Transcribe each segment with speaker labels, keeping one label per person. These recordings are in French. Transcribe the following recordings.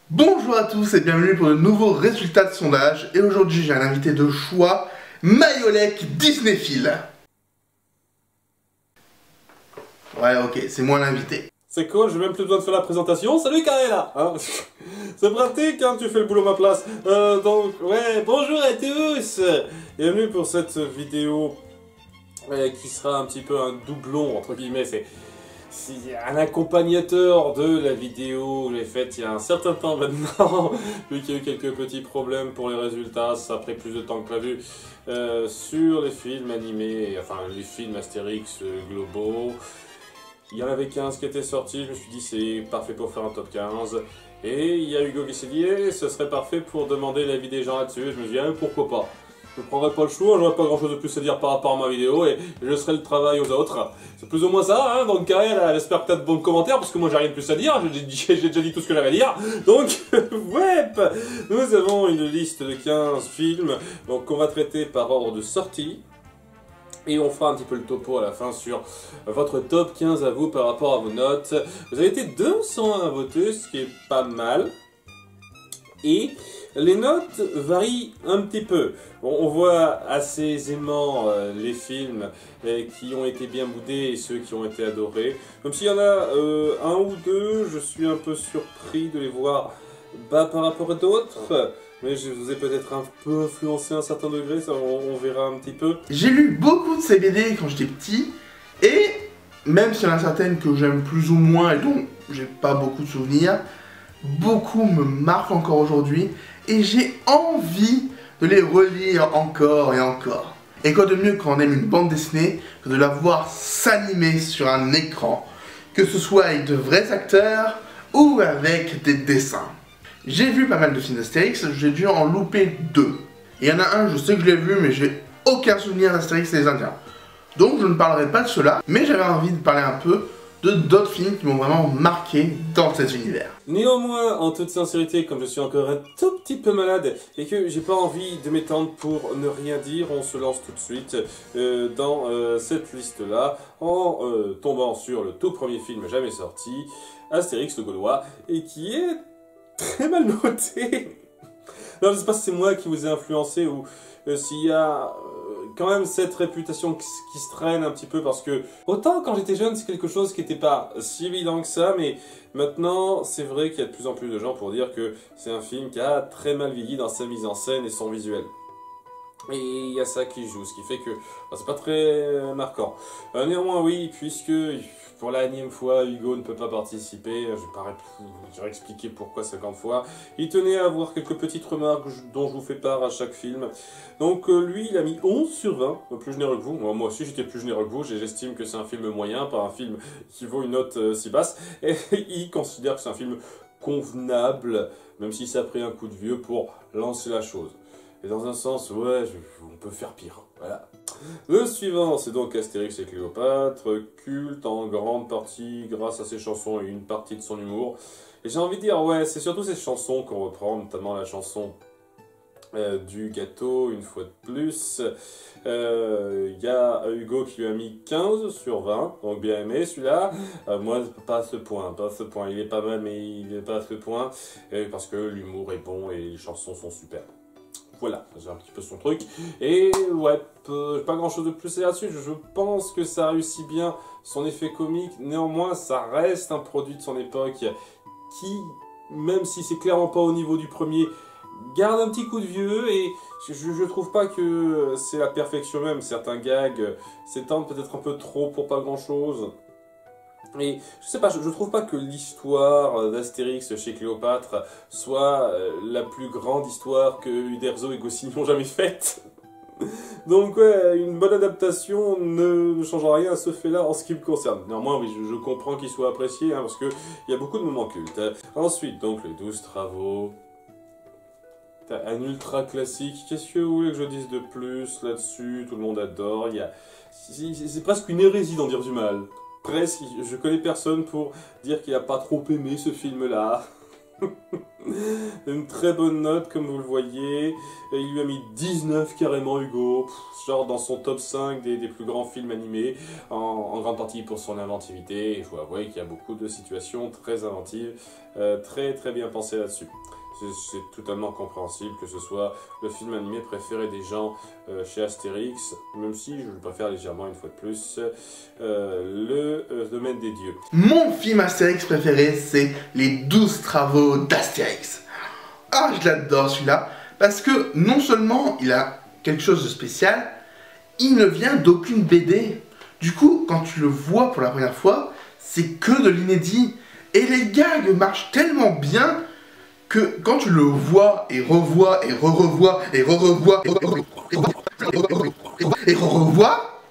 Speaker 1: Bonjour à tous et bienvenue pour de nouveaux résultats de sondage. Et aujourd'hui j'ai un invité de choix, Mayolek Disneyphile. Ouais, ok, c'est moi l'invité.
Speaker 2: C'est cool, j'ai même plus besoin de faire la présentation. Salut Karela hein. C'est pratique quand tu fais le boulot à ma place. Bonjour à tous. Bienvenue pour cette vidéo qui sera un petit peu un doublon, entre guillemets. C'est un accompagnateur de la vidéo que j'ai faite il y a un certain temps maintenant, vu qu'il y a eu quelques petits problèmes pour les résultats, ça a pris plus de temps que prévu, sur les films animés, enfin les films Astérix globaux. Il y en avait 15 qui étaient sortis, je me suis dit c'est parfait pour faire un top 15. Et il y a Hugo qui s'est dit ce serait parfait pour demander l'avis des gens là-dessus. Je me suis dit pourquoi pas. Je ne prendrai pas le choix, j'aurais pas grand chose de plus à dire par rapport à ma vidéo et je laisserai le travail aux autres. C'est plus ou moins ça, hein, donc Karel, j'espère que tu as de bons commentaires parce que moi j'ai rien de plus à dire, j'ai déjà dit tout ce que j'avais à dire. Donc, ouais, nous avons une liste de 15 films qu'on va traiter par ordre de sortie. Et on fera un petit peu le topo à la fin sur votre top 15 à vous par rapport à vos notes. Vous avez été 201 à voter, ce qui est pas mal. Et les notes varient un petit peu. Bon, on voit assez aisément les films qui ont été bien boudés et ceux qui ont été adorés. Même s'il y en a un ou deux, je suis un peu surpris de les voir bas par rapport à d'autres. Mais je vous ai peut-être un peu influencé à un certain degré, ça on verra un petit peu.
Speaker 1: J'ai lu beaucoup de ces BD quand j'étais petit, et même s'il y en a certaines que j'aime plus ou moins et dont j'ai pas beaucoup de souvenirs, beaucoup me marquent encore aujourd'hui, et j'ai envie de les relire encore et encore. Et quoi de mieux quand on aime une bande dessinée que de la voir s'animer sur un écran, que ce soit avec de vrais acteurs ou avec des dessins. J'ai vu pas mal de films d'Astérix, j'ai dû en louper 2. Il y en a un, je sais que je l'ai vu, mais j'ai aucun souvenir d'Astérix et les Indiens. Donc je ne parlerai pas de cela, mais j'avais envie de parler un peu de d'autres films qui m'ont vraiment marqué dans cet univers.
Speaker 2: Néanmoins, en toute sincérité, comme je suis encore un tout petit peu malade et que j'ai pas envie de m'étendre pour ne rien dire, on se lance tout de suite dans cette liste-là, en tombant sur le tout premier film jamais sorti, Astérix le Gaulois, et qui est très mal noté. Non, je sais pas si c'est moi qui vous ai influencé ou s'il y a quand même cette réputation qui se traîne un petit peu parce que autant quand j'étais jeune c'est quelque chose qui n'était pas si évident que ça, mais maintenant c'est vrai qu'il y a de plus en plus de gens pour dire que c'est un film qui a très mal vieilli dans sa mise en scène et son visuel. Et il y a ça qui joue, ce qui fait que c'est pas très marquant. Néanmoins oui, puisque pour la énième fois Hugo ne peut pas participer, je vais expliquer pourquoi 50 fois. Il tenait à avoir quelques petites remarques dont je vous fais part à chaque film. Donc lui il a mis 11 sur 20, plus généreux que vous. Moi aussi j'étais plus généreux que vous, j'estime que c'est un film moyen, pas un film qui vaut une note si basse. Et il considère que c'est un film convenable, même si ça a pris un coup de vieux pour lancer la chose. Et dans un sens, ouais, on peut faire pire, voilà. Le suivant, c'est donc Astérix et Cléopâtre, culte en grande partie grâce à ses chansons et une partie de son humour. Et j'ai envie de dire, ouais, c'est surtout ces chansons qu'on reprend, notamment la chanson du gâteau, une fois de plus. Il y a Hugo qui lui a mis 15 sur 20, donc bien aimé celui-là. Moi, pas à ce point, il est pas mal, mais il n'est pas à ce point, parce que l'humour est bon et les chansons sont super. Voilà, c'est un petit peu son truc. Et ouais, pas grand chose de plus là-dessus. Je pense que ça réussit bien son effet comique. Néanmoins, ça reste un produit de son époque qui, même si c'est clairement pas au niveau du premier, garde un petit coup de vieux. Et je trouve pas que c'est la perfection même. Certains gags s'étendent peut-être un peu trop pour pas grand-chose. Et je sais pas, je trouve pas que l'histoire d'Astérix chez Cléopâtre soit la plus grande histoire que Uderzo et Goscinny ont jamais faite. Donc ouais, une bonne adaptation ne change rien à ce fait-là en ce qui me concerne. Néanmoins, oui, je comprends qu'il soit apprécié, hein, parce qu'il y a beaucoup de moments cultes. Ensuite, donc, les 12 travaux. Un ultra classique. Qu'est-ce que vous voulez que je dise de plus là-dessus? Tout le monde adore. C'est presque une hérésie d'en dire du mal. Presque, je connais personne pour dire qu'il n'a pas trop aimé ce film-là. Une très bonne note, comme vous le voyez. Il lui a mis 19 carrément, Hugo. Genre dans son top 5 des plus grands films animés. En grande partie pour son inventivité. Il faut avouer qu'il y a beaucoup de situations très inventives. Très très bien pensées là-dessus. C'est totalement compréhensible que ce soit le film animé préféré des gens chez Astérix, même si je le préfère légèrement une fois de plus, le domaine des dieux.
Speaker 1: Mon film Astérix préféré, c'est Les 12 travaux d'Astérix. Ah, je l'adore celui-là, parce que non seulement il a quelque chose de spécial, il ne vient d'aucune BD. Du coup, quand tu le vois pour la première fois, c'est que de l'inédit. Et les gags marchent tellement bien que quand tu le vois et revois et re-revois et re-revois et re-revois,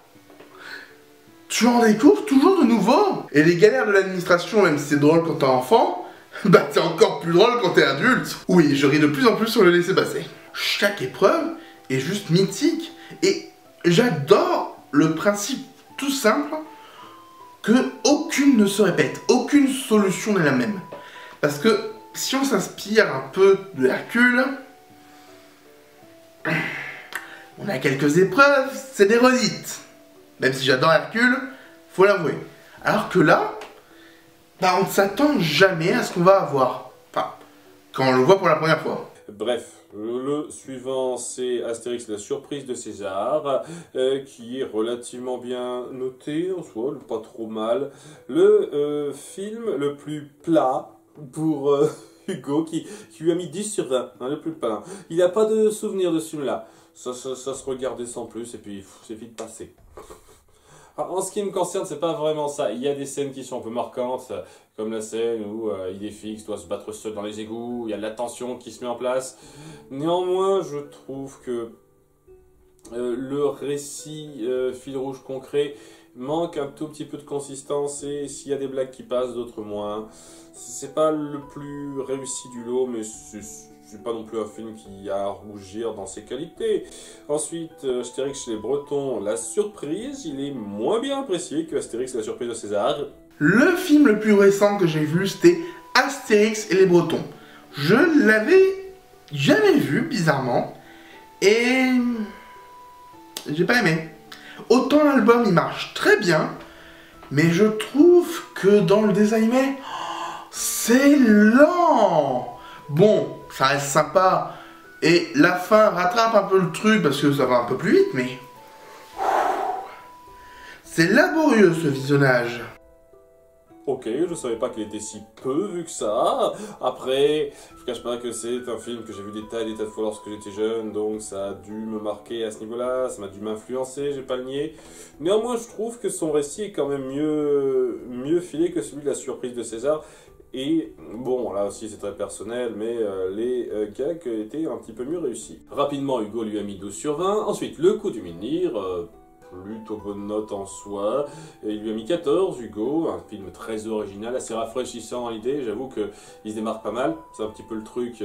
Speaker 1: tu en découvres toujours de nouveau. Et les galères de l'administration, même si c'est drôle quand t'es enfant, bah c'est encore plus drôle quand t'es adulte. Oui, je ris de plus en plus sur le laisser-passer. Chaque épreuve est juste mythique. Et j'adore le principe tout simple que aucune ne se répète, aucune solution n'est la même. Parce que si on s'inspire un peu de Hercule, on a quelques épreuves, c'est des redites. Même si j'adore Hercule, faut l'avouer. Alors que là, bah on ne s'attend jamais à ce qu'on va avoir. Enfin, quand on le voit pour la première fois.
Speaker 2: Bref, le suivant c'est Astérix la surprise de César, qui est relativement bien noté en soi, pas trop mal. Le film le plus plat pour Hugo, qui lui a mis 10 sur 20, hein, le plus plat. Il n'a pas de souvenir de ce film-là. Ça se regardait sans plus et puis c'est vite passé. Alors, en ce qui me concerne, c'est pas vraiment ça. Il y a des scènes qui sont un peu marquantes, comme la scène où Idéfix doit se battre seul dans les égouts, il y a de la tension qui se met en place. Néanmoins, je trouve que le récit fil rouge concret manque un tout petit peu de consistance et s'il y a des blagues qui passent, d'autres moins. C'est pas le plus réussi du lot, mais c'est pas non plus un film qui a à rougir dans ses qualités. Ensuite, Astérix chez les Bretons, La Surprise, il est moins bien apprécié que Astérix la Surprise de César.
Speaker 1: Le film le plus récent que j'ai vu, c'était Astérix et les Bretons. Je l'avais jamais vu, bizarrement, et j'ai pas aimé. Autant l'album il marche très bien, mais je trouve que dans le dessin animé, c'est lent. Bon, ça reste sympa, et la fin rattrape un peu le truc parce que ça va un peu plus vite, mais c'est laborieux ce visionnage.
Speaker 2: Ok, je savais pas qu'il était si peu vu que ça. Après, je cache pas que c'est un film que j'ai vu des tas et des tas de fois lorsque j'étais jeune, donc ça a dû me marquer à ce niveau-là, ça m'a dû m'influencer, j'ai pas le nier. Néanmoins, je trouve que son récit est quand même mieux filé que celui de La Surprise de César. Et bon, là aussi c'est très personnel, mais les gags étaient un petit peu mieux réussis. Rapidement, Hugo lui a mis 12 sur 20. Ensuite, Le Coup du Menhir, plutôt bonne note en soi. Et il lui a mis 14, Hugo, un film très original, assez rafraîchissant dans l'idée, j'avoue qu'il se démarque pas mal, c'est un petit peu le truc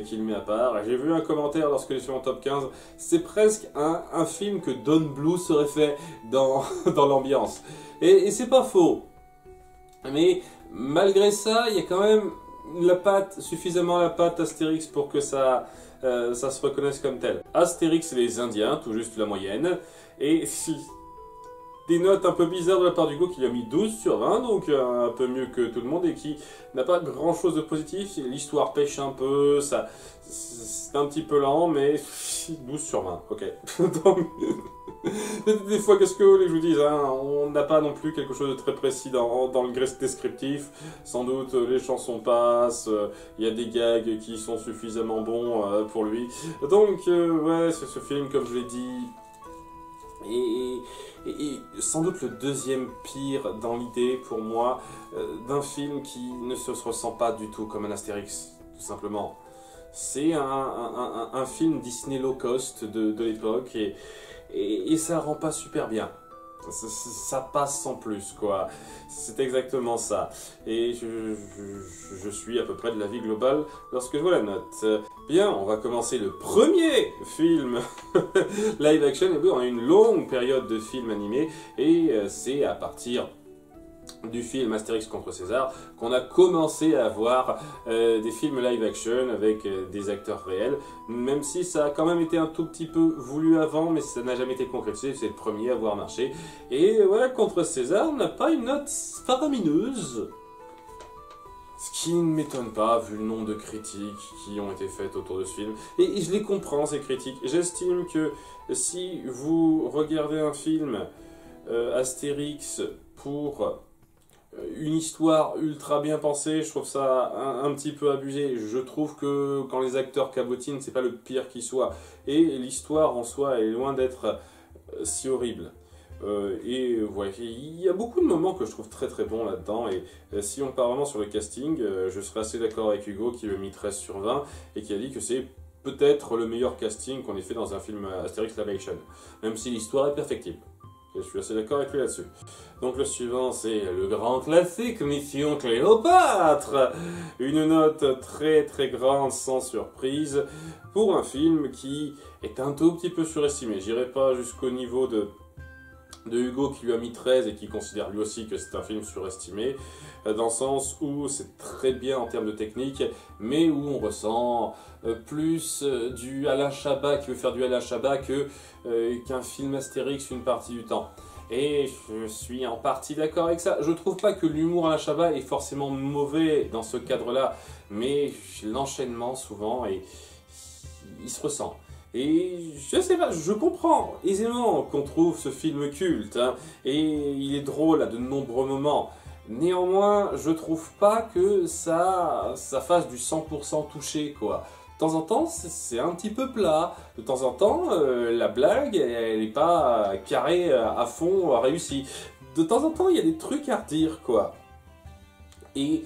Speaker 2: qu'il met à part. J'ai vu un commentaire lorsque il est sur mon top 15, c'est presque un film que Don Bluth aurait fait dans l'ambiance. Et c'est pas faux, mais malgré ça, il y a quand même suffisamment la patte Astérix pour que ça se reconnaisse comme tel. Astérix et les Indiens, tout juste la moyenne. Et des notes un peu bizarres de la part d'Hugo qui lui a mis 12 sur 20, donc un peu mieux que tout le monde, et qui n'a pas grand chose de positif. L'histoire pêche un peu, c'est un petit peu lent, mais 12 sur 20, ok. Donc, des fois, qu'est-ce que vous voulez que je vous dise, hein, on n'a pas non plus quelque chose de très précis dans le descriptif. Sans doute, les chansons passent, il y a des gags qui sont suffisamment bons pour lui. Donc, ouais, c'est ce film, comme je l'ai dit, et sans doute le deuxième pire dans l'idée, pour moi, d'un film qui ne se ressent pas du tout comme un Astérix, tout simplement. C'est un film Disney low cost de l'époque, et ça rend pas super bien. Ça passe sans plus, quoi. C'est exactement ça. Et je suis à peu près de l'avis global lorsque je vois la note. Bien, on va commencer le premier film live action. Et oui, on a une longue période de films animés. Et c'est à partir du film Astérix contre César, qu'on a commencé à voir des films live action avec des acteurs réels, même si ça a quand même été un tout petit peu voulu avant, mais ça n'a jamais été concrétisé, c'est le premier à avoir marché. Et voilà, contre César n'a pas une note faramineuse. Ce qui ne m'étonne pas, vu le nombre de critiques qui ont été faites autour de ce film. Et je les comprends, ces critiques. J'estime que si vous regardez un film Astérix pour une histoire ultra bien pensée, je trouve ça un petit peu abusé. Je trouve que quand les acteurs cabotinent, c'est pas le pire qui soit. Et l'histoire en soi est loin d'être si horrible. Et ouais, il y a beaucoup de moments que je trouve très très bons là-dedans. Et si on part vraiment sur le casting, je serais assez d'accord avec Hugo qui le mit 13 sur 20 et qui a dit que c'est peut-être le meilleur casting qu'on ait fait dans un film Astérix Live Action. Même si l'histoire est perfectible. Je suis assez d'accord avec lui là-dessus. Donc le suivant, c'est le grand classique Mission Cléopâtre. Une note très très grande, sans surprise, pour un film qui est un tout petit peu surestimé. J'irai pas jusqu'au niveau de Hugo qui lui a mis 13 et qui considère lui aussi que c'est un film surestimé, dans le sens où c'est très bien en termes de technique, mais où on ressent plus du Alain Chabat qui veut faire du Alain Chabat qu'un film Astérix une partie du temps. Et je suis en partie d'accord avec ça. Je trouve pas que l'humour Alain Chabat est forcément mauvais dans ce cadre-là, mais l'enchaînement souvent, il se ressent. Et je sais pas, je comprends aisément qu'on trouve ce film culte, hein, et il est drôle à de nombreux moments. Néanmoins, je trouve pas que ça fasse du 100% touché, quoi. De temps en temps, c'est un petit peu plat. De temps en temps, la blague, elle est pas carrée à fond, réussie. De temps en temps, il y a des trucs à redire, quoi. Et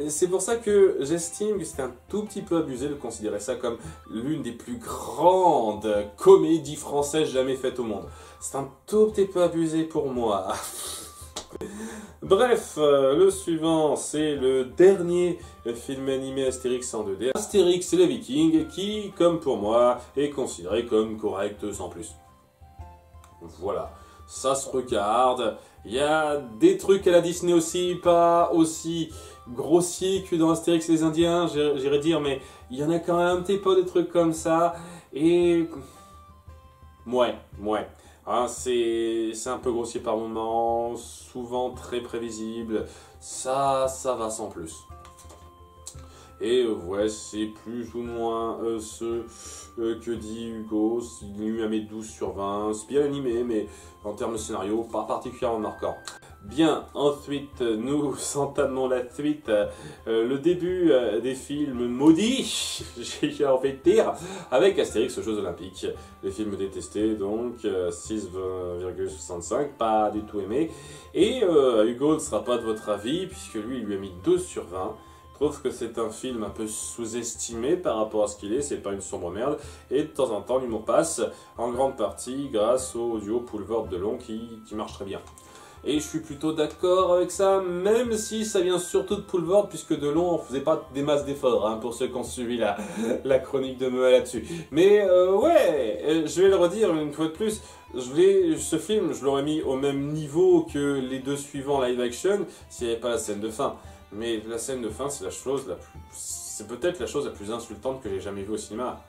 Speaker 2: c'est pour ça que j'estime que c'est un tout petit peu abusé de considérer ça comme l'une des plus grandes comédies françaises jamais faites au monde. C'est un tout petit peu abusé pour moi. Bref, le suivant, c'est le dernier film animé Astérix en 2D. Astérix et les Vikings, qui, comme pour moi, est considéré comme correct sans plus. Voilà, ça se regarde. Il y a des trucs à la Disney aussi, pas aussi grossiers que dans Astérix et les Indiens, j'irais dire, mais il y en a quand même un petit peu des trucs comme ça. Et ouais. Hein, c'est un peu grossier par moments, souvent très prévisible, ça va sans plus. Et ouais, c'est plus ou moins ce que dit Hugo, il lui a mis 12 sur 20, c'est bien animé, mais en termes de scénario, pas particulièrement marquant. Bien, ensuite, nous entamons la suite, le début des films maudits, j'ai envie de dire, avec Astérix aux Jeux Olympiques. Les films détestés, donc 6,65, pas du tout aimé. Et Hugo ne sera pas de votre avis, puisque lui, il lui a mis 12 sur 20. Je trouve que c'est un film un peu sous-estimé par rapport à ce qu'il est, c'est pas une sombre merde, et de temps en temps l'humour passe, en grande partie grâce au duo Poulvord-Delon qui marche très bien. Et je suis plutôt d'accord avec ça, même si ça vient surtout de Poulvord, puisque Delon on faisait pas des masses d'efforts, hein, pour ceux qui ont suivi la chronique de Moa là-dessus. Mais ouais, je vais le redire une fois de plus, ce film, je l'aurais mis au même niveau que les deux suivants live action, s'il n'y avait pas la scène de fin. Mais la scène de fin, c'est peut-être la chose la plus insultante que j'ai jamais vue au cinéma.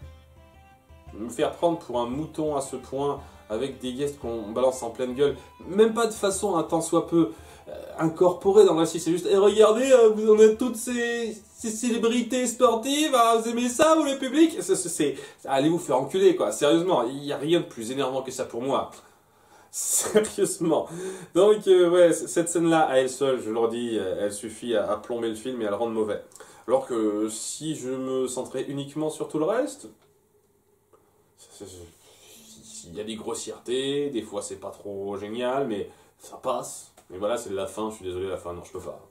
Speaker 2: Me faire prendre pour un mouton à ce point, avec des guests qu'on balance en pleine gueule, même pas de façon un tant soit peu incorporée dans le récit, c'est juste, regardez, vous en êtes toutes ces célébrités sportives, hein, vous aimez ça, vous le public? Allez vous faire enculer, quoi, sérieusement, il n'y a rien de plus énervant que ça pour moi. Sérieusement. Donc ouais, cette scène-là, à elle seule, je leur dis, elle suffit à plomber le film et à le rendre mauvais. Alors que si je me centrais uniquement sur tout le reste, il y a des grossièretés, des fois c'est pas trop génial, mais ça passe. Mais voilà, c'est la fin, je suis désolé, la fin, non, je peux pas.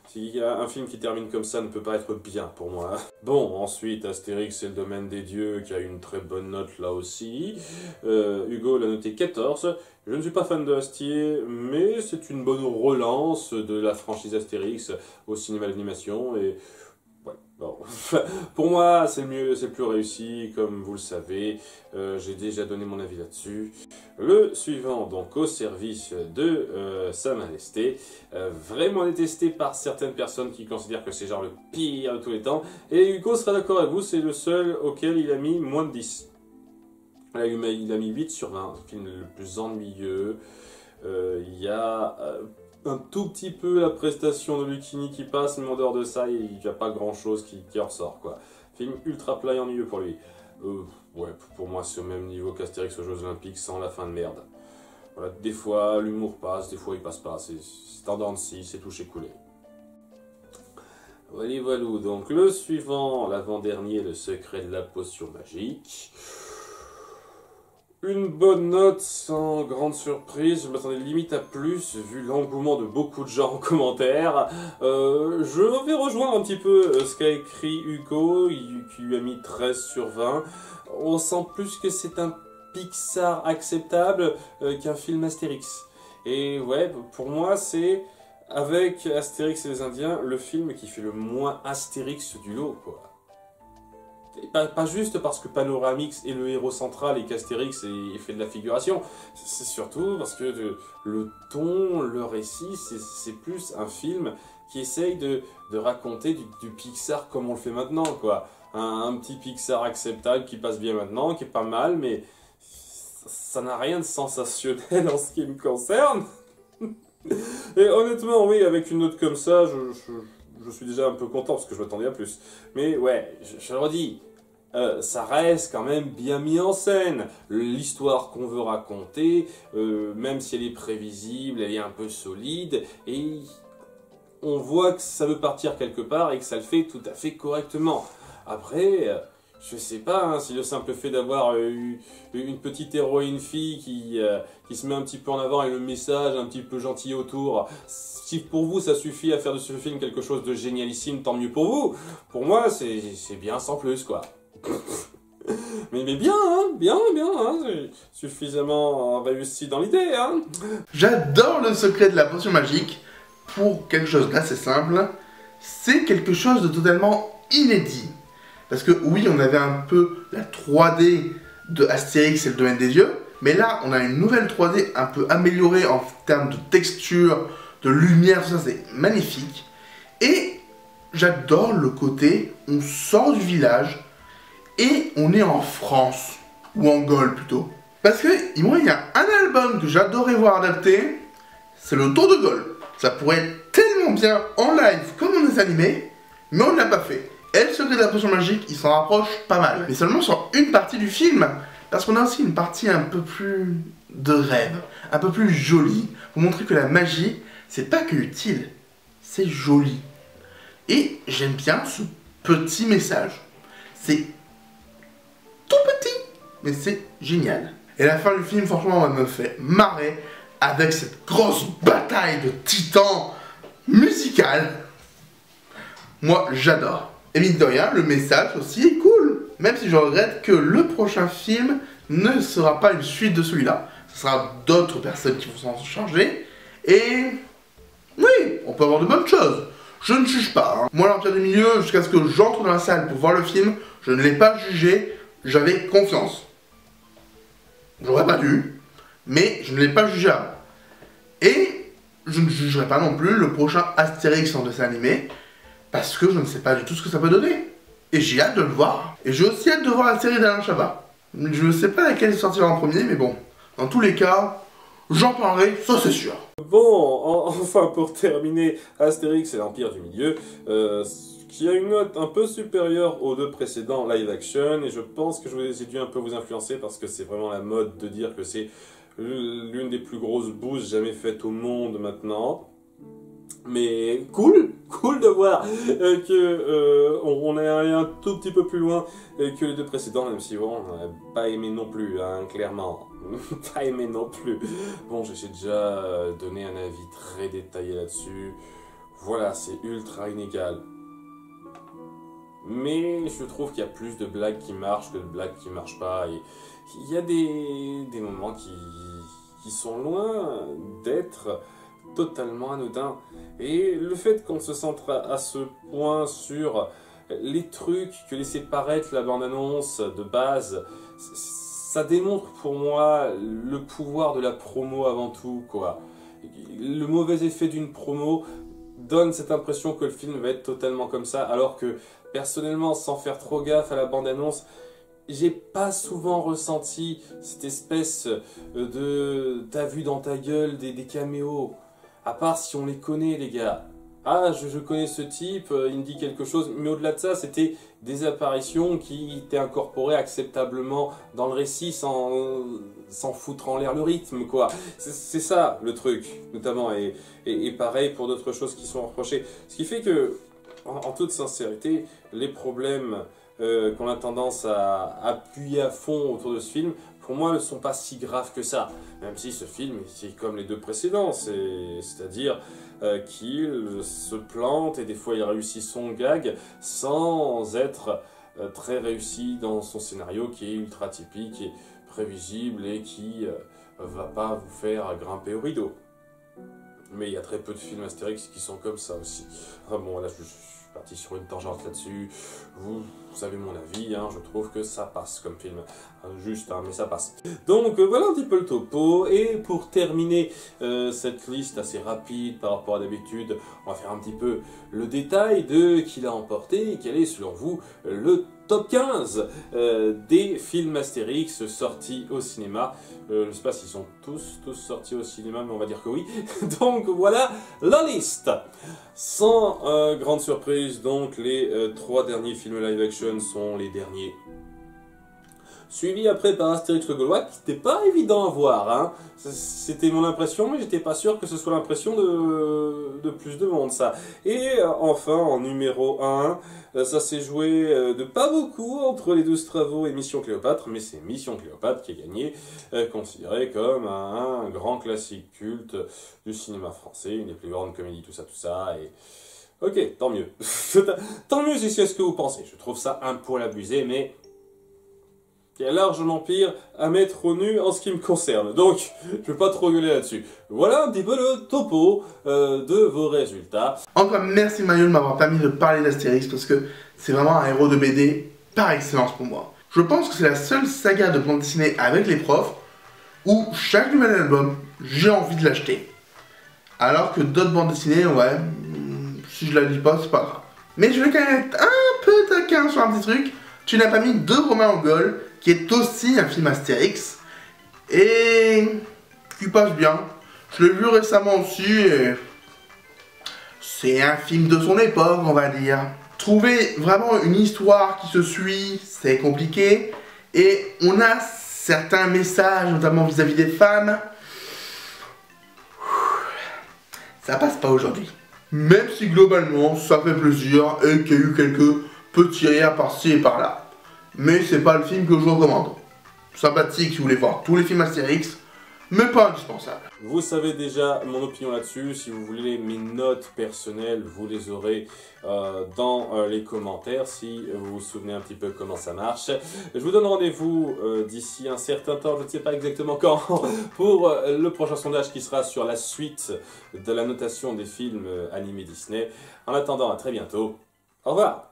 Speaker 2: S'il y a un film qui termine comme ça, ne peut pas être bien pour moi. Bon, ensuite, Astérix, c'est le domaine des dieux, qui a une très bonne note là aussi. Hugo l'a noté 14. Je ne suis pas fan de Astier, mais c'est une bonne relance de la franchise Astérix au cinéma d'animation. Et ouais, bon. Pour moi, c'est le mieux, c'est le plus réussi, comme vous le savez. J'ai déjà donné mon avis là-dessus. Le suivant, donc au service de Sa Majesté, vraiment détesté par certaines personnes qui considèrent que c'est genre le pire de tous les temps. Et Hugo sera d'accord avec vous, c'est le seul auquel il a mis moins de 10. Il a mis 8 sur 20, le film le plus ennuyeux. Il y a un tout petit peu la prestation de Lucchini qui passe, mais en dehors de ça, il n'y a pas grand chose qui en ressort, quoi. Film ultra plat et ennuyeux pour lui. Ouais, pour moi, c'est au même niveau qu'Astérix aux Jeux Olympiques sans la fin de merde. Voilà, des fois, l'humour passe, des fois, il passe pas. C'est en dents de scie, c'est touché coulé. Voilà, voilà. Donc, le suivant, l'avant-dernier, Le Secret de la Potion Magique. Une bonne note sans grande surprise, je m'attendais limite à plus vu l'engouement de beaucoup de gens en commentaire. Je vais rejoindre un petit peu ce qu'a écrit Hugo, qui lui a mis 13 sur 20. On sent plus que c'est un Pixar acceptable qu'un film Astérix. Et ouais, pour moi c'est, avec Astérix et les Indiens, le film qui fait le moins Astérix du lot, quoi. Pas juste parce que Panoramix est le héros central et qu'Astérix fait de la figuration, c'est surtout parce que le ton, le récit, c'est plus un film qui essaye de raconter du Pixar comme on le fait maintenant, quoi. Un petit Pixar acceptable qui passe bien maintenant, qui est pas mal, mais ça n'a rien de sensationnel en ce qui me concerne. Et honnêtement, oui, avec une note comme ça, je suis déjà un peu content parce que je m'attendais à plus. Mais ouais, je le redis, ça reste quand même bien mis en scène. L'histoire qu'on veut raconter, même si elle est prévisible, elle est un peu solide, et on voit que ça veut partir quelque part et que ça le fait tout à fait correctement. Après, je sais pas, hein, si le simple fait d'avoir une petite héroïne fille qui se met un petit peu en avant et le message un petit peu gentil autour, si pour vous ça suffit à faire de ce film quelque chose de génialissime, tant mieux pour vous. Pour moi, c'est bien sans plus, quoi. mais bien, hein, bien, hein, suffisamment réussi dans l'idée, hein.
Speaker 1: J'adore Le Secret de la Potion Magique pour quelque chose d'assez simple. C'est quelque chose de totalement inédit. Parce que oui, on avait un peu la 3D de Astérix et le Domaine des Dieux, mais là, on a une nouvelle 3D un peu améliorée en termes de texture, de lumière, tout ça, c'est magnifique. Et j'adore le côté, on sort du village et on est en France, ou en Gaule plutôt. Parce que moi, il y a un album que j'adorais voir adapté, c'est le Tour de Gaulle. Ça pourrait être tellement bien en live comme en animé, mais on ne l'a pas fait. Et Le Secret de la Potion Magique, il s'en rapproche pas mal. Mais seulement sur une partie du film. Parce qu'on a aussi une partie un peu plus de rêve, un peu plus jolie. Pour montrer que la magie, c'est pas que utile, c'est joli. Et j'aime bien ce petit message. C'est tout petit, mais c'est génial. Et la fin du film, franchement, me fait marrer avec cette grosse bataille de titans musicale. Moi, j'adore. Et mine de rien, le message aussi est cool. Même si je regrette que le prochain film ne sera pas une suite de celui-là. Ce sera d'autres personnes qui vont s'en charger. Et oui, on peut avoir de bonnes choses. Je ne juge pas. Hein. Moi, l'Empire du Milieu, jusqu'à ce que j'entre dans la salle pour voir le film, je ne l'ai pas jugé. J'avais confiance. J'aurais pas dû, mais je ne l'ai pas jugé avant. Et je ne jugerai pas non plus le prochain Astérix en dessin animé. Parce que je ne sais pas du tout ce que ça peut donner. Et j'ai hâte de le voir. Et j'ai aussi hâte de voir la série d'Alain Chabat. Je ne sais pas laquelle sortira en premier, mais bon. Dans tous les cas, j'en parlerai, ça c'est sûr.
Speaker 2: Bon, enfin pour terminer, Astérix et l'Empire du Milieu, qui a une note un peu supérieure aux deux précédents live action. Et je pense que j'ai dû un peu vous influencer parce que c'est vraiment la mode de dire que c'est l'une des plus grosses bouses jamais faites au monde maintenant. Mais cool de voir on est allé un tout petit peu plus loin que les deux précédents, même si bon, on n'a pas aimé non plus, hein, clairement. Pas aimé non plus. Bon, j'ai déjà donné un avis très détaillé là-dessus. Voilà, c'est ultra inégal. Mais je trouve qu'il y a plus de blagues qui marchent que de blagues qui marchent pas. Et il y a des moments qui sont loin d'être totalement anodin. Et le fait qu'on se centre à ce point sur les trucs que laissait paraître la bande-annonce de base, ça démontre pour moi le pouvoir de la promo avant tout, quoi. Le mauvais effet d'une promo donne cette impression que le film va être totalement comme ça, alors que personnellement, sans faire trop gaffe à la bande-annonce, j'ai pas souvent ressenti cette espèce de t'as vu dans ta gueule des caméos, à part si on les connaît, les gars. Ah, je connais ce type, il me dit quelque chose, mais au-delà de ça, c'était des apparitions qui étaient incorporées acceptablement dans le récit sans foutre en l'air le rythme, quoi. C'est ça le truc, notamment, et pareil pour d'autres choses qui sont reprochées. Ce qui fait que, en toute sincérité, les problèmes qu'on a tendance à appuyer à fond autour de ce film, pour moi, ne sont pas si graves que ça. Même si ce film, c'est comme les deux précédents, c'est-à-dire qu'il se plante et des fois il réussit son gag sans être très réussi dans son scénario qui est ultra typique et prévisible et qui va pas vous faire grimper au rideau. Mais il y a très peu de films Astérix qui sont comme ça aussi. Enfin bon, là je suis parti sur une tangente là-dessus. Vous savez mon avis, hein, je trouve que ça passe comme film. Juste, hein, mais ça passe. Donc voilà un petit peu le topo. Et pour terminer cette liste assez rapide par rapport à d'habitude, on va faire un petit peu le détail de qui l'a emporté et quel est selon vous le top 15 des films Astérix sortis au cinéma. Je ne sais pas s'ils sont tous sortis au cinéma, mais on va dire que oui. Donc voilà la liste. Sans grande surprise, donc les 3 derniers films live action sont les derniers. Suivi après par Astérix le Gaulois, qui n'était pas évident à voir. Hein. C'était mon impression, mais j'étais pas sûr que ce soit l'impression de plus de monde, ça. Et enfin, en numéro 1, ça s'est joué de pas beaucoup entre les 12 travaux et Mission Cléopâtre, mais c'est Mission Cléopâtre qui a gagné, considéré comme un grand classique culte du cinéma français, une des plus grandes comédies, tout ça, et... Ok, tant mieux. Tant mieux si c'est ce que vous pensez. Je trouve ça un poil abusé, mais... il y a largement pire à mettre au nu en ce qui me concerne. Donc, je vais pas trop gueuler là-dessus. Voilà un petit peu le topo de vos résultats.
Speaker 1: Encore merci Mario de m'avoir permis de parler d'Astérix parce que c'est vraiment un héros de BD par excellence pour moi. Je pense que c'est la seule saga de bande dessinée avec les profs où chaque nouvel album, j'ai envie de l'acheter. Alors que d'autres bandes dessinées, ouais, si je la lis pas, c'est pas grave. Mais je vais quand même être un peu taquin sur un petit truc. Tu n'as pas mis de Romain en Gaule, qui est aussi un film Astérix, et qui passe bien. Je l'ai vu récemment aussi, et c'est un film de son époque, on va dire. Trouver vraiment une histoire qui se suit, c'est compliqué, et on a certains messages, notamment vis-à-vis des femmes. Ça passe pas aujourd'hui. Même si globalement, ça fait plaisir, et qu'il y a eu quelques petits rires par-ci et par-là. Mais c'est pas le film que je recommande. Sympathique si vous voulez voir tous les films Astérix, mais pas indispensable.
Speaker 2: Vous savez déjà mon opinion là-dessus. Si vous voulez mes notes personnelles, vous les aurez dans les commentaires, si vous vous souvenez un petit peu comment ça marche. Je vous donne rendez-vous d'ici un certain temps, je ne sais pas exactement quand, pour le prochain sondage qui sera sur la suite de la notation des films animés Disney. En attendant, à très bientôt. Au revoir.